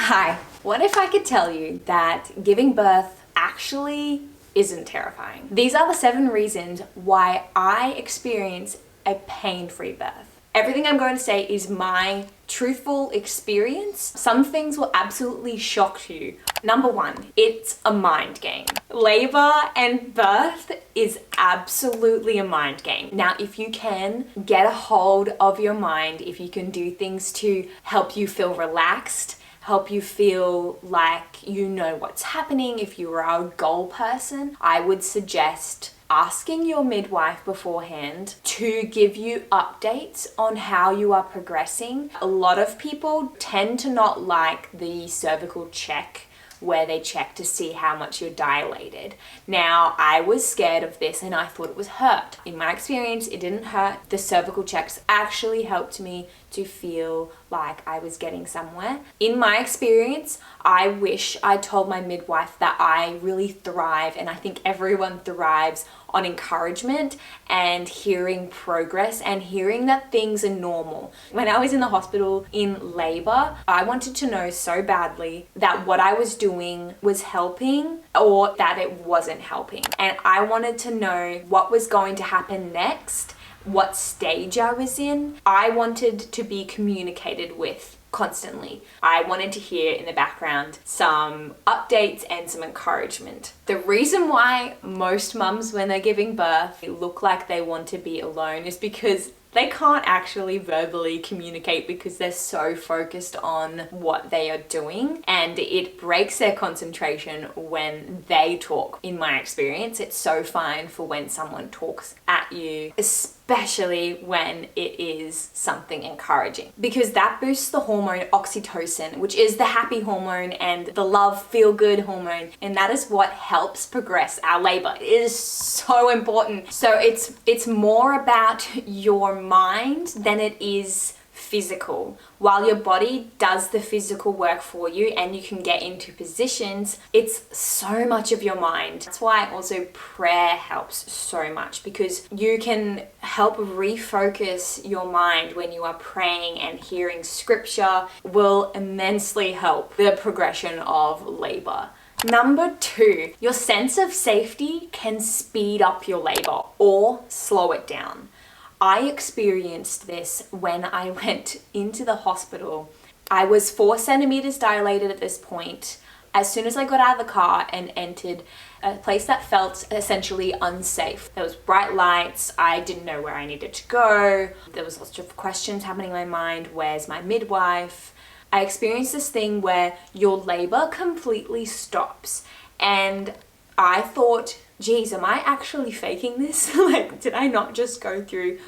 Hi. What if I could tell you that giving birth actually isn't terrifying? These are the 7 reasons why I experience a pain-free birth. Everything I'm going to say is my truthful experience. Some things will absolutely shock you. Number 1, it's a mind game. Labor and birth is absolutely a mind game. Now, if you can get a hold of your mind, if you can do things to help you feel relaxed, help you feel like you know what's happening, if you are a goal person, I would suggest asking your midwife beforehand to give you updates on how you are progressing. A lot of people tend to not like the cervical check where they check to see how much you're dilated. Now, I was scared of this and I thought it was hurt. In my experience, it didn't hurt. The cervical checks actually helped me to feel like I was getting somewhere. In my experience, I wish I told my midwife that I really thrive, and I think everyone thrives on encouragement and hearing progress and hearing that things are normal. When I was in the hospital in labor, I wanted to know so badly that what I was doing was helping or that it wasn't helping. And I wanted to know what was going to happen next, what stage I was in. I wanted to be communicated with constantly. I wanted to hear in the background some updates and some encouragement. The reason why most mums, when they're giving birth, look like they want to be alone is because they can't actually verbally communicate because they're so focused on what they are doing, and it breaks their concentration when they talk. In my experience, it's so fine for when someone talks at you, especially when it is something encouraging, because that boosts the hormone oxytocin, which is the happy hormone and the love feel good hormone, and that is what helps progress our labor. It is so important. So it's more about your mind than it is physical. While your body does the physical work for you and you can get into positions, it's so much of your mind. That's why also prayer helps so much, because you can help refocus your mind when you are praying, and hearing scripture will immensely help the progression of labor. Number 2, your sense of safety can speed up your labor or slow it down. I experienced this when I went into the hospital. I was 4 centimeters dilated at this point. As soon as I got out of the car and entered a place that felt essentially unsafe, there was bright lights, I didn't know where I needed to go, there was lots of questions happening in my mind. Where's my midwife? I experienced this thing where your labor completely stops, and I thought, geez, am I actually faking this? Like, did I not just go through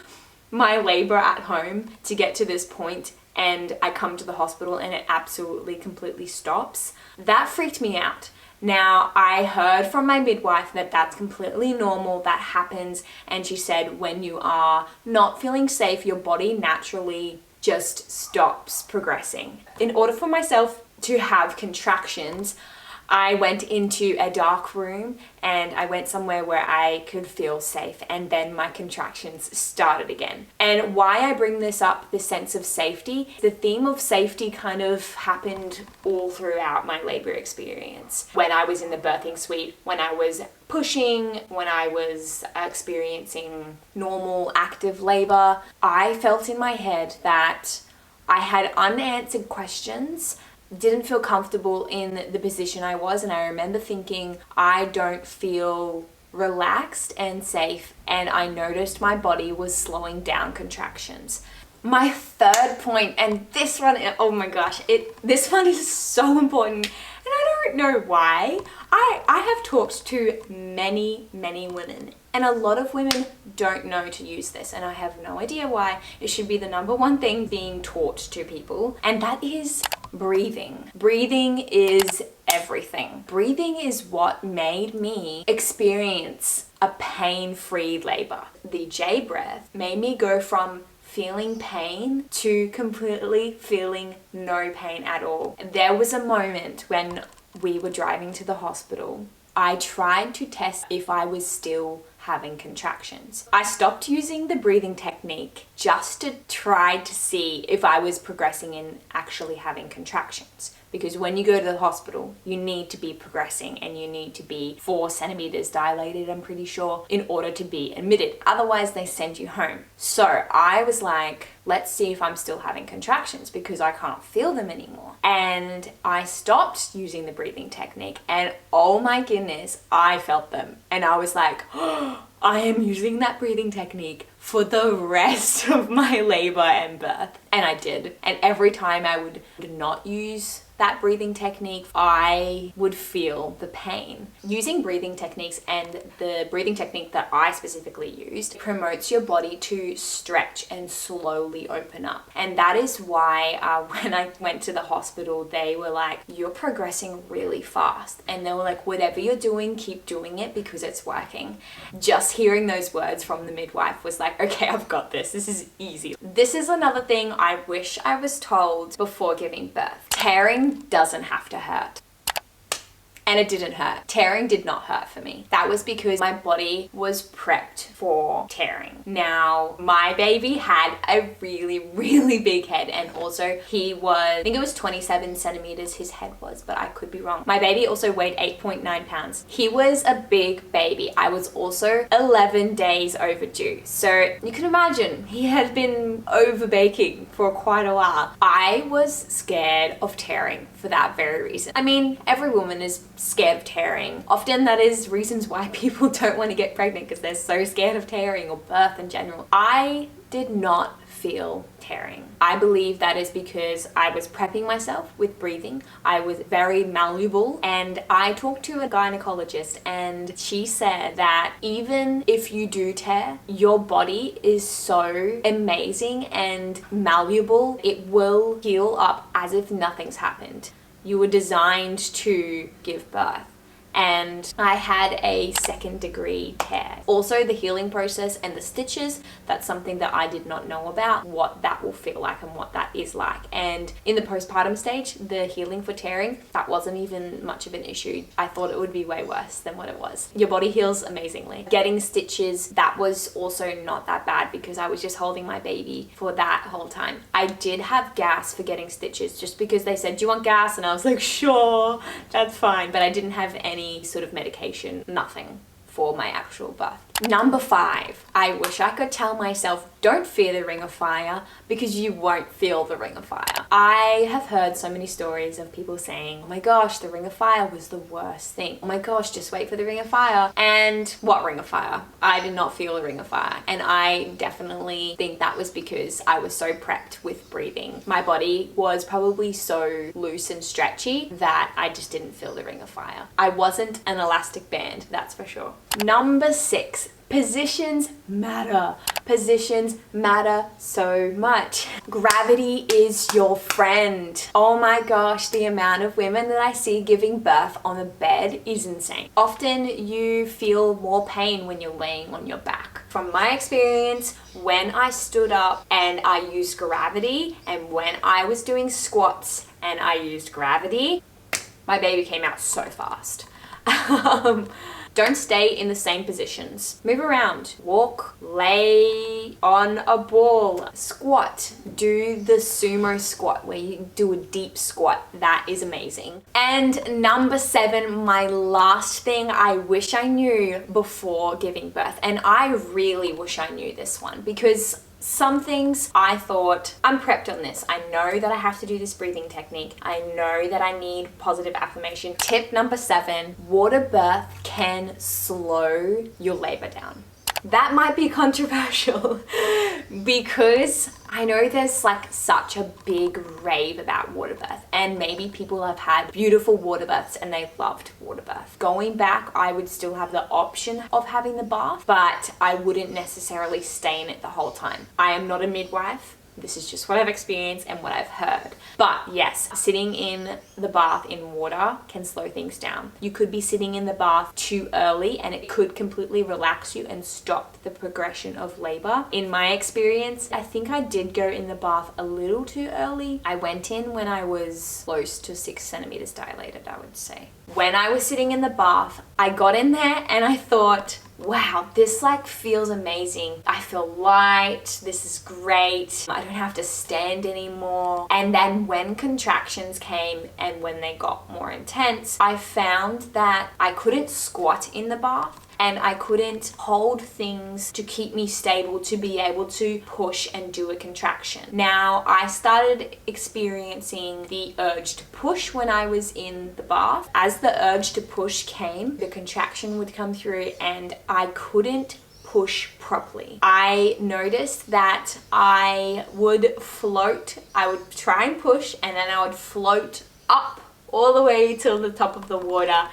my labor at home to get to this point, and I come to the hospital and it absolutely completely stops? That freaked me out. Now, I heard from my midwife that that's completely normal, that happens, and she said when you are not feeling safe, your body naturally just stops progressing. In order for myself to have contractions, I went into a dark room and I went somewhere where I could feel safe, and then my contractions started again. And why I bring this up, the sense of safety, the theme of safety kind of happened all throughout my labor experience. When I was in the birthing suite, when I was pushing, when I was experiencing normal active labor, I felt in my head that I had unanswered questions, didn't feel comfortable in the position I was, and I remember thinking, I don't feel relaxed and safe, and I noticed my body was slowing down contractions. My 3rd point, and this one, oh my gosh, this one is so important, and I don't know why. I have talked to many women, and a lot of women don't know to use this, and I have no idea why. It should be the number 1 thing being taught to people, and that is breathing. Breathing is everything. Breathing is what made me experience a pain-free labor. The J breath made me go from feeling pain to completely feeling no pain at all. There was a moment when we were driving to the hospital. I tried to test if I was still having contractions. I stopped using the breathing technique just to try to see if I was progressing in actually having contractions. because when you go to the hospital, you need to be progressing and you need to be 4 centimeters dilated, I'm pretty sure, in order to be admitted. Otherwise, they send you home. So I was like, let's see if I'm still having contractions because I can't feel them anymore. And I stopped using the breathing technique and oh my goodness, I felt them. And I was like, oh, I am using that breathing technique for the rest of my labor and birth. And I did. And every time I would not use that breathing technique, I would feel the pain. Using breathing techniques, and the breathing technique that I specifically used promotes your body to stretch and slowly open up. And that is why when I went to the hospital, they were like, you're progressing really fast. And they were like, whatever you're doing, keep doing it because it's working. Just hearing those words from the midwife was like, okay, I've got this. This is easy. This is another thing I wish I was told before giving birth. Tearing doesn't have to hurt. And it didn't hurt. Tearing did not hurt for me. That was because my body was prepped for tearing. Now, my baby had a really, really big head, and also he was, I think it was 27 centimeters his head was, but I could be wrong. My baby also weighed 8.9 pounds. He was a big baby. I was also 11 days overdue. So you can imagine he had been over baking for quite a while. I was scared of tearing for that very reason. I mean, every woman is scared of tearing. Often that is reasons why people don't want to get pregnant, because they're so scared of tearing or birth in general. I did not feel tearing. I believe that is because I was prepping myself with breathing. I was very malleable, and I talked to a gynecologist and she said that even if you do tear, your body is so amazing and malleable, it will heal up as if nothing's happened. You were designed to give birth. And I had a 2nd degree tear. Also, the healing process and the stitches, that's something that I did not know about, what that will feel like and what that is like. And in the postpartum stage, the healing for tearing, that wasn't even much of an issue. I thought it would be way worse than what it was. Your body heals amazingly. Getting stitches, that was also not that bad because I was just holding my baby for that whole time. I did have gas for getting stitches just because they said, do you want gas? And I was like, sure, that's fine. But I didn't have any sort of medication, nothing for my actual birth. Number 5, I wish I could tell myself, don't fear the ring of fire because you won't feel the ring of fire. I have heard so many stories of people saying, oh my gosh, the ring of fire was the worst thing. Oh my gosh, just wait for the ring of fire. And what ring of fire? I did not feel the ring of fire. And I definitely think that was because I was so prepped with breathing. My body was probably so loose and stretchy that I just didn't feel the ring of fire. I wasn't an elastic band, that's for sure. Number 6, positions matter. Positions matter so much. Gravity is your friend. Oh my gosh, the amount of women that I see giving birth on a bed is insane. Often you feel more pain when you're laying on your back. From my experience, when I stood up and I used gravity, and when I was doing squats and I used gravity, my baby came out so fast. Don't stay in the same positions. Move around. Walk, lay on a ball, squat. Do the sumo squat where you do a deep squat. That is amazing. And number 7, my last thing I wish I knew before giving birth. And I really wish I knew this one because some things I thought, I'm prepped on this. I know that I have to do this breathing technique. I know that I need positive affirmation. Tip number 7, water birth can slow your labor down. That might be controversial because I know there's like such a big rave about water birth, and maybe people have had beautiful water births and they loved water birth. Going back, I would still have the option of having the bath, but I wouldn't necessarily stay in it the whole time. I am not a midwife. This is just what I've experienced and what I've heard. But yes, sitting in the bath in water can slow things down. You could be sitting in the bath too early and it could completely relax you and stop the progression of labor. In my experience, I think I did go in the bath a little too early. I went in when I was close to 6 centimeters dilated, I would say. When I was sitting in the bath, I got in there and I thought, wow, this like feels amazing. I feel light. This is great. I don't have to stand anymore. And then when contractions came and when they got more intense, I found that I couldn't squat in the bath. And I couldn't hold things to keep me stable to be able to push and do a contraction. Now, I started experiencing the urge to push when I was in the bath. As the urge to push came, the contraction would come through and I couldn't push properly. I noticed that I would float. I would try and push and then I would float up all the way till the top of the water.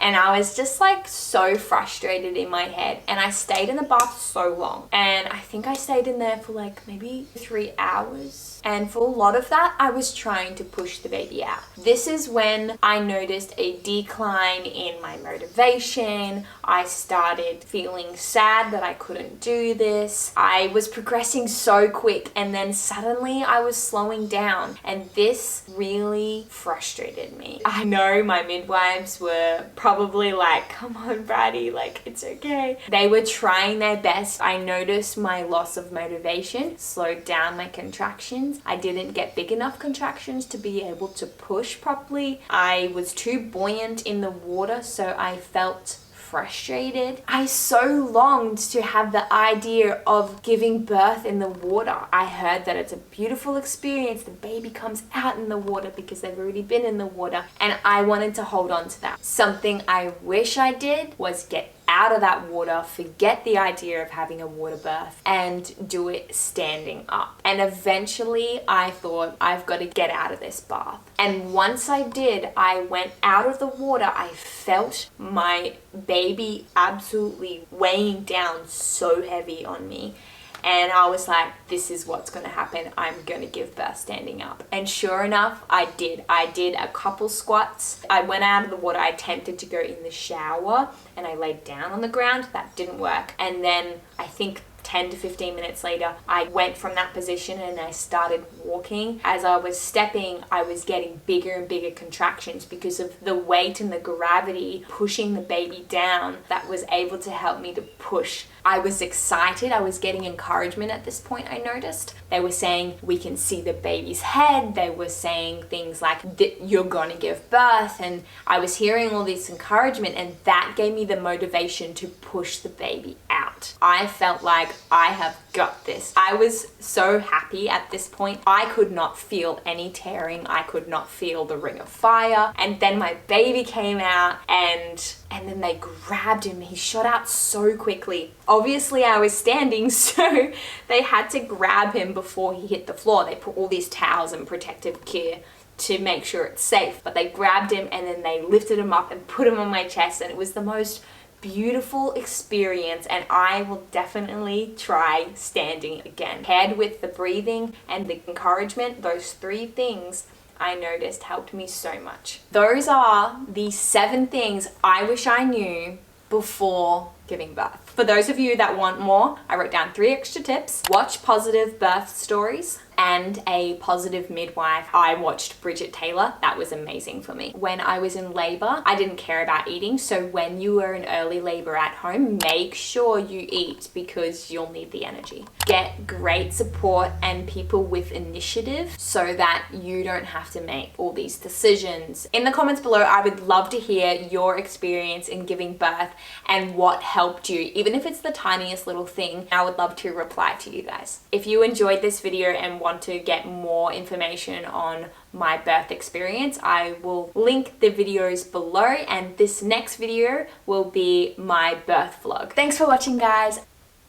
And I was just like so frustrated in my head. And I stayed in the bath so long. And I think I stayed in there for like maybe 3 hours. And for a lot of that, I was trying to push the baby out. This is when I noticed a decline in my motivation. I started feeling sad that I couldn't do this. I was progressing so quick and then suddenly I was slowing down. And this really frustrated me. I know my midwives were probably like, come on, Bridie, like it's okay. They were trying their best. I noticed my loss of motivation, slowed down my contractions. I didn't get big enough contractions to be able to push properly. I was too buoyant in the water, so I felt frustrated. I so longed to have the idea of giving birth in the water. I heard that it's a beautiful experience. The baby comes out in the water because they've already been in the water, and I wanted to hold on to that. Something I wish I did was get out of that water, forget the idea of having a water birth, and do it standing up. And eventually I thought, I've got to get out of this bath. And once I did, I went out of the water. I felt my baby absolutely weighing down so heavy on me. And I was like, this is what's going to happen. I'm going to give birth standing up. And sure enough, I did. I did a couple squats. I went out of the water. I attempted to go in the shower and I laid down on the ground. That didn't work. And then I think 10 to 15 minutes later, I went from that position and I started walking. As I was stepping, I was getting bigger and bigger contractions because of the weight and the gravity pushing the baby down that was able to help me to push. I was excited. I was getting encouragement at this point, I noticed. They were saying, we can see the baby's head. They were saying things like, you're going to give birth. And I was hearing all this encouragement, and that gave me the motivation to push the baby out. I felt like I have got this. I was so happy at this point. I could not feel any tearing. I could not feel the ring of fire. And then my baby came out and then they grabbed him. He shot out so quickly. Obviously I was standing, so they had to grab him before he hit the floor. They put all these towels and protective gear to make sure it's safe. But they grabbed him and then they lifted him up and put him on my chest, and it was the most beautiful experience, and I will definitely try standing again. Paired with the breathing and the encouragement, those 3 things I noticed helped me so much. Those are the 7 things I wish I knew before giving birth. For those of you that want more, I wrote down 3 extra tips. Watch positive birth stories and a positive midwife. I watched Bridget Taylor. That was amazing for me. When I was in labor, I didn't care about eating. So when you are in early labor at home, make sure you eat because you'll need the energy. Get great support and people with initiative so that you don't have to make all these decisions. In the comments below, I would love to hear your experience in giving birth and what helped you. Even if it's the tiniest little thing, I would love to reply to you guys. If you enjoyed this video and want to get more information on my birth experience, I will link the videos below, and this next video will be my birth vlog. Thanks for watching, guys.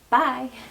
Bye.